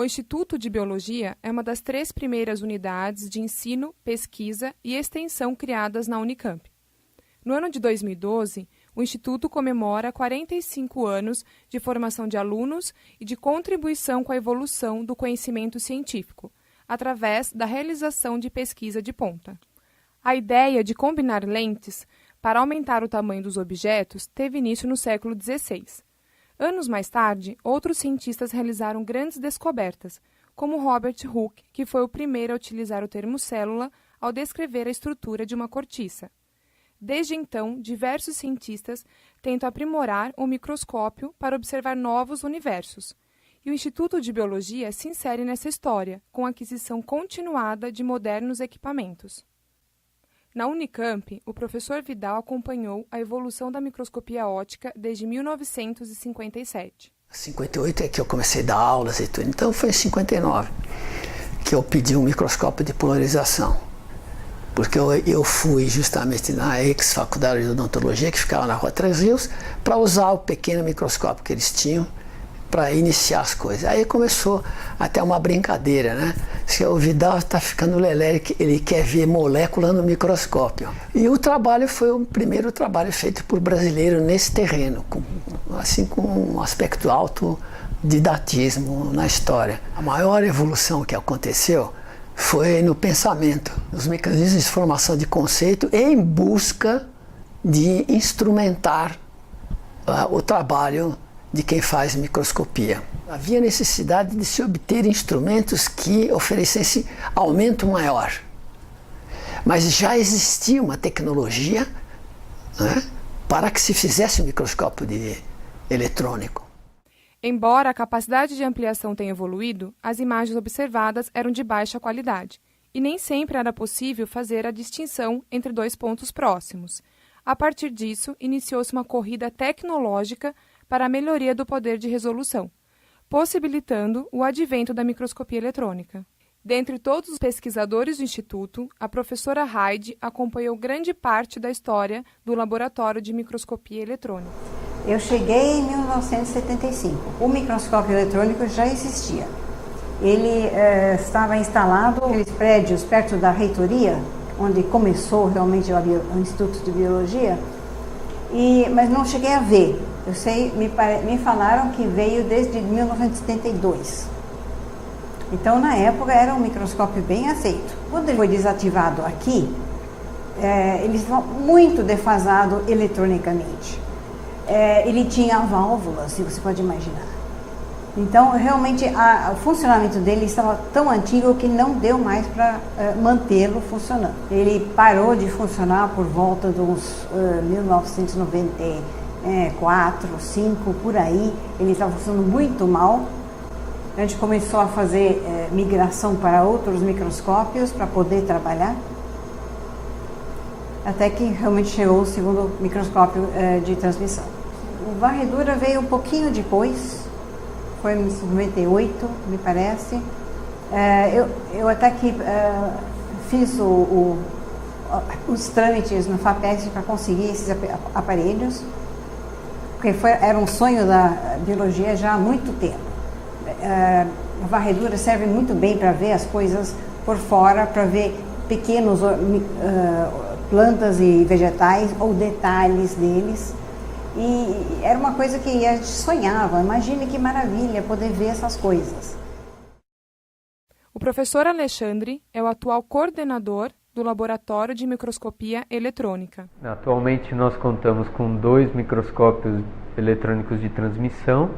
Instituto de Biologia é uma das 3 primeiras unidades de ensino, pesquisa e extensão criadas na Unicamp. No ano de 2012, o Instituto comemora 45 anos de formação de alunos e de contribuição com a evolução do conhecimento científico, através da realização de pesquisa de ponta. A ideia de combinar lentes para aumentar o tamanho dos objetos teve início no século XVI. Anos mais tarde, outros cientistas realizaram grandes descobertas, como Robert Hooke, que foi o primeiro a utilizar o termo célula ao descrever a estrutura de uma cortiça. Desde então, diversos cientistas tentam aprimorar o microscópio para observar novos universos. E o Instituto de Biologia se insere nessa história, com a aquisição continuada de modernos equipamentos. Na Unicamp, o professor Vidal acompanhou a evolução da microscopia óptica desde 1957. Em 58 é que eu comecei a dar aulas e tudo, então foi em 59 que eu pedi um microscópio de polarização. Porque eu fui justamente na ex-faculdade de odontologia, que ficava na Rua Três Rios, para usar o pequeno microscópio que eles tinham para iniciar as coisas. Aí começou até uma brincadeira, né? O Vidal está ficando lelé, ele quer ver molécula no microscópio. E o trabalho foi o primeiro trabalho feito por brasileiro nesse terreno, com um aspecto alto didatismo na história. A maior evolução que aconteceu foi no pensamento, nos mecanismos de formação de conceito em busca de instrumentar o trabalho de quem faz microscopia. Havia necessidade de se obter instrumentos que oferecessem aumento maior. Mas já existia uma tecnologia, né, para que se fizesse um microscópio eletrônico. Embora a capacidade de ampliação tenha evoluído, as imagens observadas eram de baixa qualidade, e nem sempre era possível fazer a distinção entre 2 pontos próximos. A partir disso, iniciou-se uma corrida tecnológica para a melhoria do poder de resolução, possibilitando o advento da microscopia eletrônica. Dentre todos os pesquisadores do Instituto, a professora Heide acompanhou grande parte da história do Laboratório de Microscopia Eletrônica. Eu cheguei em 1975. O microscópio eletrônico já existia. Ele estava instalado naqueles prédios perto da reitoria, onde começou realmente o Instituto de Biologia, mas não cheguei a ver. Eu sei, me falaram que veio desde 1972. Então, na época, era um microscópio bem aceito. Quando ele foi desativado aqui, ele estava muito defasado eletronicamente. Ele tinha válvulas, se você pode imaginar. Então, realmente, o funcionamento dele estava tão antigo que não deu mais para mantê-lo funcionando. Ele parou de funcionar por volta dos 1994, 5, por aí. Ele estava funcionando muito mal. A gente começou a fazer migração para outros microscópios para poder trabalhar. Até que realmente chegou o segundo microscópio de transmissão. O varredura veio um pouquinho depois, foi em 98, me parece. Eu até que fiz os trâmites no FAPESP para conseguir esses aparelhos, porque era um sonho da biologia já há muito tempo. A varredura serve muito bem para ver as coisas por fora, para ver pequenos plantas e vegetais ou detalhes deles. E era uma coisa que a gente sonhava. Imagine que maravilha poder ver essas coisas. O professor Alexandre é o atual coordenador do Laboratório de Microscopia Eletrônica. Atualmente nós contamos com 2 microscópios eletrônicos de transmissão,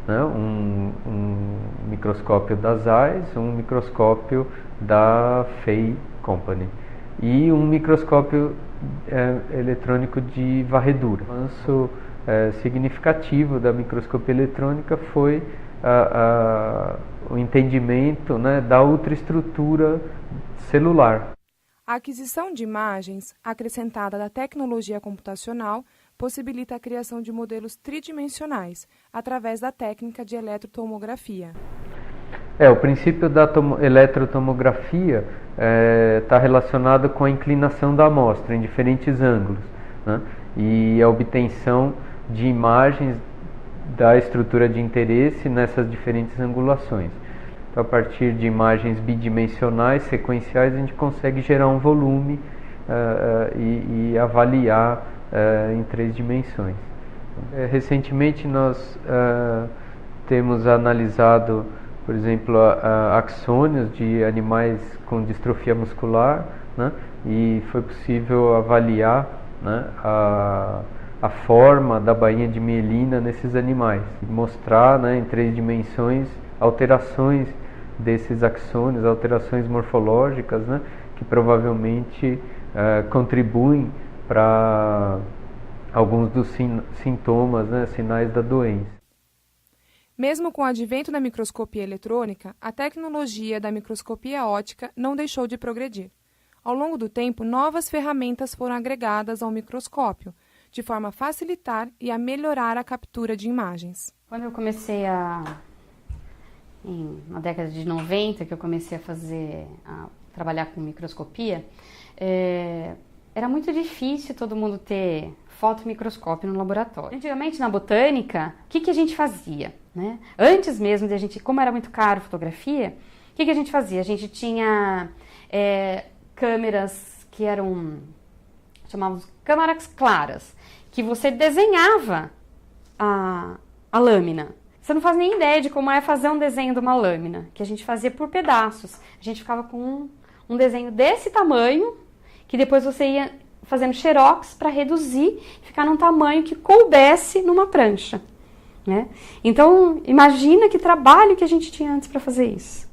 né? Um microscópio da ZEISS, um microscópio da FEI Company e um microscópio eletrônico de varredura. O avanço significativo da microscopia eletrônica foi o entendimento, né, da ultraestrutura celular. A aquisição de imagens, acrescentada da tecnologia computacional, possibilita a criação de modelos tridimensionais, através da técnica de eletrotomografia. O princípio da eletrotomografia está relacionado com a inclinação da amostra em diferentes ângulos, né? E a obtenção de imagens da estrutura de interesse nessas diferentes angulações. Então, a partir de imagens bidimensionais, sequenciais, a gente consegue gerar um volume e avaliar em 3 dimensões. Recentemente nós temos analisado, por exemplo, axônios de animais com distrofia muscular, né? E foi possível avaliar, né, a forma da bainha de mielina nesses animais, mostrar, né, em 3 dimensões alterações desses axônios, alterações morfológicas, né, que provavelmente contribuem para alguns dos sintomas, né, sinais da doença. Mesmo com o advento da microscopia eletrônica, a tecnologia da microscopia óptica não deixou de progredir. Ao longo do tempo, novas ferramentas foram agregadas ao microscópio, de forma a facilitar e a melhorar a captura de imagens. Quando eu comecei na década de 90, que eu comecei a trabalhar com microscopia, era muito difícil todo mundo ter fotomicroscópio no laboratório. Antigamente, na botânica, o que a gente fazia, né? Antes mesmo de a gente, como era muito caro fotografia, o que a gente fazia? A gente tinha câmeras que chamávamos câmeras claras, que você desenhava a lâmina. Você não faz nem ideia de como é fazer um desenho de uma lâmina, que a gente fazia por pedaços. A gente ficava com um desenho desse tamanho, que depois você ia fazendo xerox para reduzir e ficar num tamanho que coubesse numa prancha, né? Então, imagina que trabalho que a gente tinha antes para fazer isso.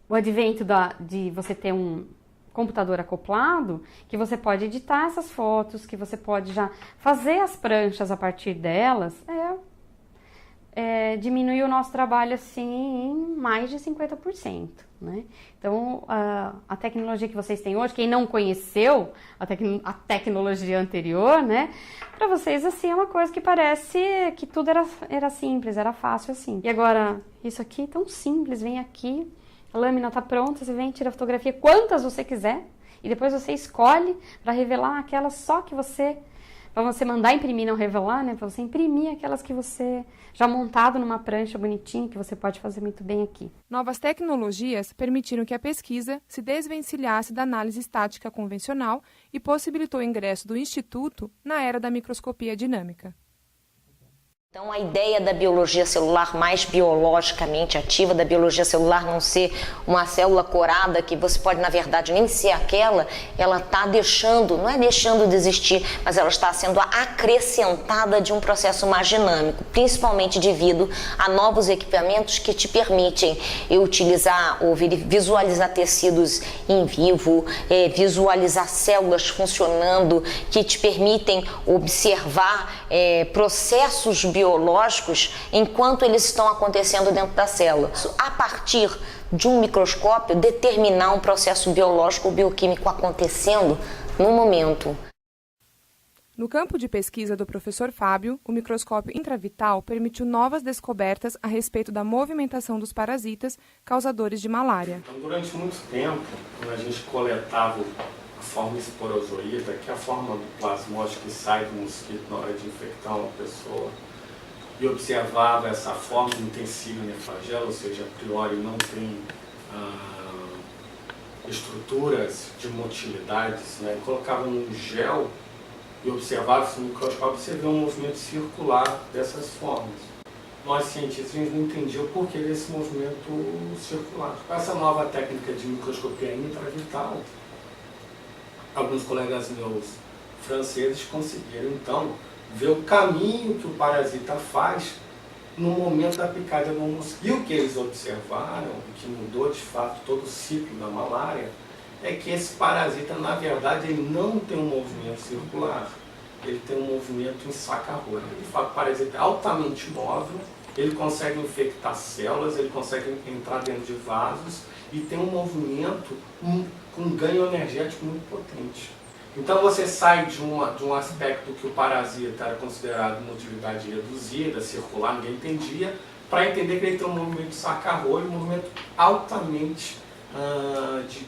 O advento de você ter um computador acoplado, que você pode editar essas fotos, que você pode já fazer as pranchas a partir delas, diminuiu o nosso trabalho assim em mais de 50%, né? Então, a tecnologia que vocês têm hoje, quem não conheceu a tecnologia anterior, né? Para vocês, assim, é uma coisa que parece que tudo era simples, era fácil assim. E agora, isso aqui é tão simples, vem aqui, a lâmina está pronta, você vem, tira a fotografia quantas você quiser, e depois você escolhe para revelar aquelas só que você... Para você mandar imprimir, não revelar, né? Para você imprimir aquelas que você já montado numa prancha bonitinha, que você pode fazer muito bem aqui. Novas tecnologias permitiram que a pesquisa se desvencilhasse da análise estática convencional e possibilitou o ingresso do Instituto na era da microscopia dinâmica. Então, a ideia da biologia celular mais biologicamente ativa, da biologia celular não ser uma célula corada, que você pode, na verdade, nem ser aquela, ela está não é deixando de existir, mas ela está sendo acrescentada de um processo mais dinâmico, principalmente devido a novos equipamentos que te permitem utilizar ou visualizar tecidos em vivo, visualizar células funcionando, que te permitem observar processos biológicos enquanto eles estão acontecendo dentro da célula. A partir de um microscópio, determinar um processo biológico ou bioquímico acontecendo no momento. No campo de pesquisa do professor Fábio, o microscópio intravital permitiu novas descobertas a respeito da movimentação dos parasitas causadores de malária. Então, durante muito tempo, quando a gente coletava a forma esporozoíta, que é a forma do plasmódio que sai do mosquito na hora de infectar uma pessoa, e observava essa forma de utensílio neflagelo, ou seja, a priori não tem estruturas de motilidades, né? Colocava num gel e observava no microscópio, você vê um movimento circular dessas formas. Nós, cientistas, não entendíamos o porquê desse movimento circular. Com essa nova técnica de microscopia intravital, alguns colegas meus franceses conseguiram, então, ver o caminho que o parasita faz no momento da picada no mosquito. E o que eles observaram, que mudou de fato todo o ciclo da malária, é que esse parasita, na verdade, ele não tem um movimento circular, ele tem um movimento em saca-rolha. De fato, o parasita é altamente móvel, ele consegue infectar células, ele consegue entrar dentro de vasos e tem um movimento com um ganho energético muito potente. Então você sai de um aspecto que o parasita era considerado uma utilidade reduzida, circular, ninguém entendia, para entender que ele tem um movimento de saca-rolho, um movimento altamente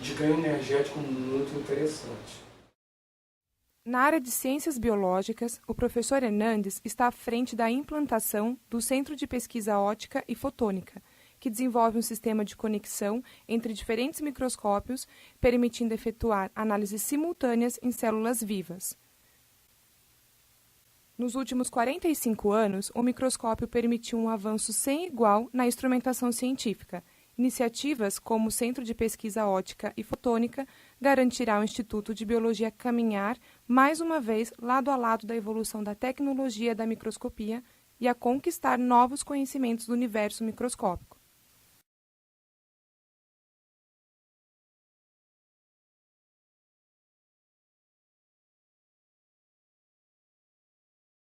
de ganho energético muito interessante. Na área de ciências biológicas, o professor Hernandes está à frente da implantação do Centro de Pesquisa Óptica e Fotônica, que desenvolve um sistema de conexão entre diferentes microscópios, permitindo efetuar análises simultâneas em células vivas. Nos últimos 45 anos, o microscópio permitiu um avanço sem igual na instrumentação científica. Iniciativas como o Centro de Pesquisa Óptica e Fotônica garantirá ao Instituto de Biologia caminhar, mais uma vez, lado a lado da evolução da tecnologia da microscopia e a conquistar novos conhecimentos do universo microscópico.